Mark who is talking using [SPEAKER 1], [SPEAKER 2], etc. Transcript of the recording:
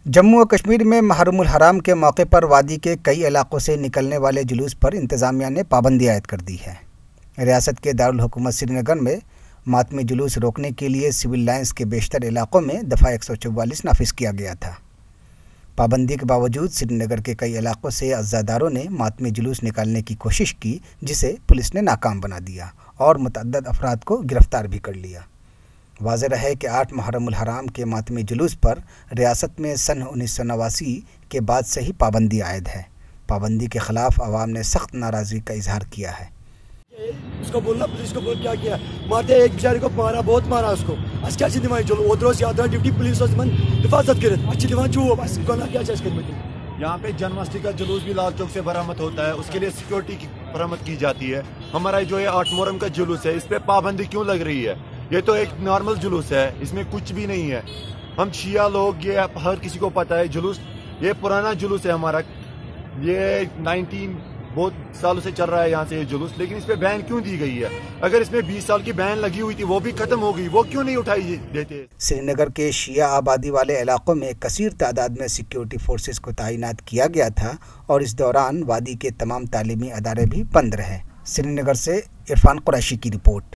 [SPEAKER 1] जम्मू और कश्मीर में मुहर्रमुल हराम के मौके पर वादी के कई इलाकों से निकलने वाले जुलूस पर इंतज़ामिया ने पाबंदी आयद कर दी है। रियासत के दारुल हुकूमत श्रीनगर में मातमी जुलूस रोकने के लिए सिविल लाइन्स के बेशतर इलाकों में दफ़ा 144 नाफिज किया गया था। पाबंदी के बावजूद श्रीनगर के कई इलाकों से अज़ादारों ने मातमी जुलूस निकालने की कोशिश की, जिसे पुलिस ने नाकाम बना दिया और मुतअद्दिद अफराद को गिरफ्तार भी कर लिया। वाज़ेह रहे कि 8 मुहर्रमुल हराम के मातमी जुलूस पर रियासत में सन 1989 के बाद से ही पाबंदी आयद है। पाबंदी के ख़िलाफ़ अवाम ने सख्त नाराज़गी का इजहार किया है।
[SPEAKER 2] उसको बोलना, पुलिस को बोल क्या किया, मारते एक बेचारे को मारा, बहुत मारा उसको। आज क्या दिमाग चलो ओद्रोस याद ड्यूटी पुलिस हिफाजत करे अच्छी दिमाग चू बस क्या चाहिए।
[SPEAKER 3] यहाँ पे जन्माष्टमी का जुलूस भी लाल चौक से बरामद होता है, उसके लिए सिक्योरिटी की बरामद की जाती है। हमारा जो ये 8 मुहर्रम का जुलूस है, इस पे पाबंदी क्यों लग रही है? ये तो एक नॉर्मल जुलूस है, इसमें कुछ भी नहीं है। हम शिया लोग, ये हर किसी को पता है, जुलूस ये पुराना जुलूस है हमारा, ये 19 बहुत सालों से चल रहा है यहाँ से ये जुलूस, लेकिन इस पे बैन क्यों दी गई है? अगर इसमें 20 साल की बैन लगी हुई थी, वो भी खत्म हो गई, वो क्यों नहीं उठाई देते?
[SPEAKER 1] श्रीनगर के शिया आबादी वाले इलाकों में कसीर तादाद में सिक्योरिटी फोर्सेस को तैनात किया गया था और इस दौरान वादी के तमाम तालीमी अदारे भी बंद रहे। श्रीनगर से इरफान कुरैशी की रिपोर्ट।